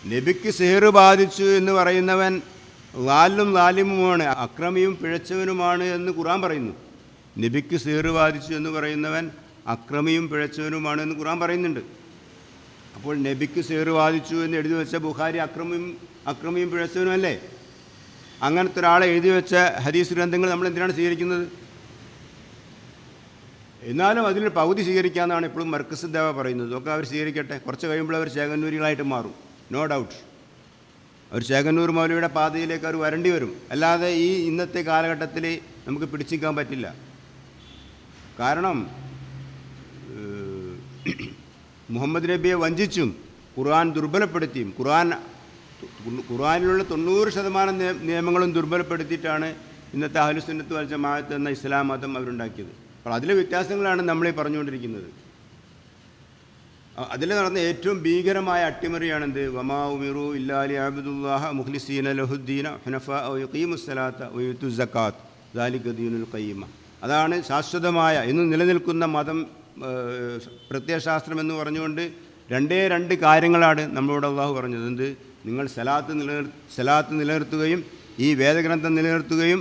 നബിക്ക് സിഹർ ബാധിച്ചു എന്ന് പറയുന്നവൻ ലാലും ലാലിമുമാണ്, അക്രമിയും പിഴച്ചവനുമാണ് എന്ന് ഖുർആൻ പറയുന്നു. നബിക്ക് സിഹർ ബാധിച്ചു എന്ന് പറയുന്നവൻ അക്രമിയും പിഴച്ചവനുമാണ് എന്ന് ഖുർആൻ പറയുന്നുണ്ട്. അപ്പോൾ നബിക്ക് സിഹർ ബാധിച്ചു എന്ന് എഴുതി വെച്ച ബുഖാരി അക്രമിയും പിഴച്ചവനും അല്ലേ? അങ്ങനത്തെ ഒരാളെ എഴുതി വെച്ച ഹദീസ് ഗ്രന്ഥങ്ങൾ നമ്മൾ എന്തിനാണ് സ്വീകരിക്കുന്നത്? എന്നാലും അതിൽ പകുതി സ്വീകരിക്കാമെന്നാണ് ഇപ്പോഴും മർക്കസ് ദേവ പറയുന്നത്. ഒക്കെ അവർ സ്വീകരിക്കട്ടെ, കുറച്ച് കഴിയുമ്പോൾ അവർ ചേകന്നൂരികളായിട്ട് മാറും, നോ ഡൗട്ട്. അവർ ചേകന്നൂർ മൗലവിയുടെ പാതയിലേക്ക് അവർ വരേണ്ടി വരും. അല്ലാതെ ഈ ഇന്നത്തെ കാലഘട്ടത്തിൽ നമുക്ക് പിടിച്ചിരിക്കാൻ പറ്റില്ല. കാരണം മുഹമ്മദ് നബിയെ വഞ്ചിച്ചും ഖുർആൻ ദുർബലപ്പെടുത്തിയും ഖുർആനിലുള്ള 90% നിയമങ്ങളും ദുർബലപ്പെടുത്തിയിട്ടാണ് ഇന്നത്തെ അഹ്ലുസുന്നത്ത് വൽ ജമാഅത്ത് എന്ന ഇസ്ലാം മതം അവരുണ്ടാക്കിയത്. അപ്പോൾ അതിലെ വ്യത്യാസങ്ങളാണ് നമ്മളീ പറഞ്ഞുകൊണ്ടിരിക്കുന്നത്. അതിൽ നടന്ന ഏറ്റവും ഭീകരമായ അട്ടിമറിയാണെന്ത്? വമാ ഉമിറു ഇല്ലാ ലിയഅബ്ദുല്ലാഹ മുഖ്ലിസീന ലഹുദ്ദീന ഹുനഫാ വയുഖീമുസ്സലാത്ത വയുത്തുസ്സകാത്ത് ദാലിക ദീനുൽ ഖയ്യിമ. അതാണ് ശാശ്വതമായ ഇന്ന് നിലനിൽക്കുന്ന മതം, പ്രത്യയശാസ്ത്രം എന്ന് പറഞ്ഞുകൊണ്ട് രണ്ട് കാര്യങ്ങളാണ് നമ്മളോട് അള്ളാഹു പറഞ്ഞത്. എന്ത്? നിങ്ങൾ സലാത്ത് നിലനിർത്തുകയും ഈ വേദഗ്രന്ഥം നിലനിർത്തുകയും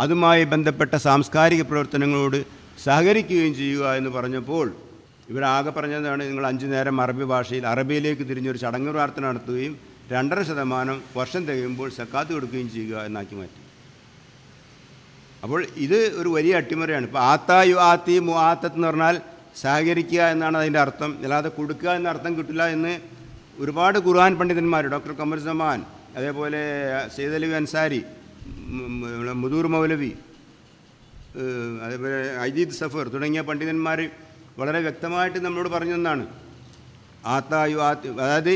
അതുമായി ബന്ധപ്പെട്ട സാംസ്കാരിക പ്രവർത്തനങ്ങളോട് സഹകരിക്കുകയും ചെയ്യുക എന്ന് പറഞ്ഞപ്പോൾ ഇവരാകെ പറഞ്ഞതാണ്, നിങ്ങൾ 5 നേരം അറബി ഭാഷയിൽ അറബിയിലേക്ക് തിരിഞ്ഞൊരു ചടങ്ങ് പ്രാർത്ഥന നടത്തുകയും 2.5% വർഷം തികയുമ്പോൾ സക്കാത്ത് കൊടുക്കുകയും ചെയ്യുക എന്നാക്കി മാറ്റി. അപ്പോൾ ഇത് ഒരു വലിയ അട്ടിമറിയാണ്. ഇപ്പോൾ ആത്തായു ആത്തി മുആത്തത്ത് എന്ന് പറഞ്ഞാൽ സഹകരിക്കുക എന്നാണ് അതിൻ്റെ അർത്ഥം, അല്ലാതെ കൊടുക്കുക എന്ന അർത്ഥം കിട്ടില്ല എന്ന് ഒരുപാട് ഖുർആൻ പണ്ഡിതന്മാർ, ഡോക്ടർ ഖമറുസ്സമാൻ, അതേപോലെ സയ്യിദ് അലി അൻസാരി, മുദൂർ മൗലവി, അതേപോലെ അജീദ് സഫർ തുടങ്ങിയ പണ്ഡിതന്മാർ വളരെ വ്യക്തമായിട്ട് നമ്മളോട് പറഞ്ഞു തന്നാണ്. ആത്തായു ആത്തി, അതായത്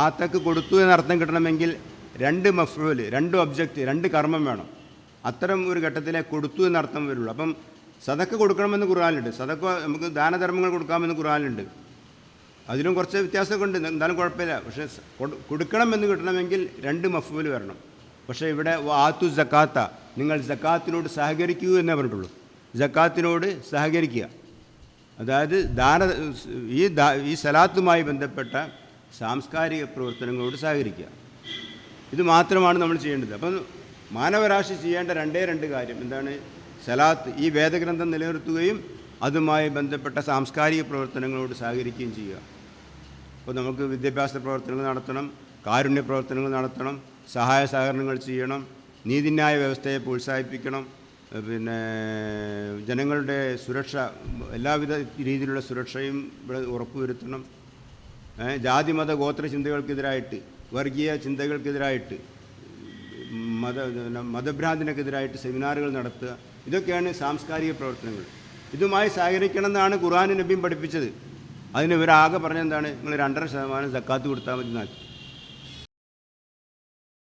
ആത്തക്ക് കൊടുത്തു എന്നർത്ഥം കിട്ടണമെങ്കിൽ 2 മഫ്ഊൽ, 2 ഒബ്ജക്റ്റ്, 2 കർമ്മം വേണം. അത്തരം ഒരു ഘട്ടത്തിലെ കൊടുത്തു എന്നർത്ഥം വരുള്ളൂ. അപ്പം സദക്ക കൊടുക്കണമെന്ന് ഖുർആനിലുണ്ട്, സദക്ക നമുക്ക് ദാനധർമ്മങ്ങൾ കൊടുക്കാമെന്ന് ഖുർആനിലുണ്ട്. അതിലും കുറച്ച് വ്യത്യാസമൊക്കെ ഉണ്ട്, എന്തായാലും കുഴപ്പമില്ല. പക്ഷേ കൊടുക്കണമെന്ന് കിട്ടണമെങ്കിൽ 2 മഫ്ഊൽ വരണം. പക്ഷേ ഇവിടെ ആത്തു സക്കാത്ത, നിങ്ങൾ സക്കാത്തിനോട് സഹകരിക്കൂ എന്നേ പറഞ്ഞിട്ടുള്ളൂ. സക്കാത്തിനോട് സഹകരിക്കുക, അതായത് ഈ സലാത്തുമായി ബന്ധപ്പെട്ട സാംസ്കാരിക പ്രവർത്തനങ്ങളോട് സഹകരിക്കുക. ഇത് മാത്രമാണ് നമ്മൾ ചെയ്യേണ്ടത്. അപ്പം മാനവരാശി ചെയ്യേണ്ട 2 കാര്യം എന്താണ്? സലാത്ത്, ഈ വേദഗ്രന്ഥം നിലനിർത്തുകയും അതുമായി ബന്ധപ്പെട്ട സാംസ്കാരിക പ്രവർത്തനങ്ങളോട് സഹകരിക്കുകയും ചെയ്യുക. അപ്പോൾ നമുക്ക് വിദ്യാഭ്യാസ പ്രവർത്തനങ്ങൾ നടത്തണം, കാരുണ്യ പ്രവർത്തനങ്ങൾ നടത്തണം, സഹായ സഹകരണങ്ങൾ ചെയ്യണം, നീതിന്യായ വ്യവസ്ഥയെ പ്രോത്സാഹിപ്പിക്കണം, പിന്നെ ജനങ്ങളുടെ സുരക്ഷ, എല്ലാവിധ രീതിയിലുള്ള സുരക്ഷയും ഇവിടെ ഉറപ്പുവരുത്തണം. ജാതിമത ഗോത്ര ചിന്തകൾക്കെതിരായിട്ട്, വർഗീയ ചിന്തകൾക്കെതിരായിട്ട്, മതഭ്രാന്തിനെതിരായിട്ട് സെമിനാറുകൾ നടത്തുക. ഇതൊക്കെയാണ് സാംസ്കാരിക പ്രവർത്തനങ്ങൾ. ഇതുമായി സഹകരിക്കണം എന്നാണ് ഖുർആനും നബിയും പഠിപ്പിച്ചത്. അതിന് ഇവരാകെ പറഞ്ഞെന്താണ്? നിങ്ങൾ 2.5% സക്കാത്ത് കൊടുത്താൽ മതി എന്നാക്കി.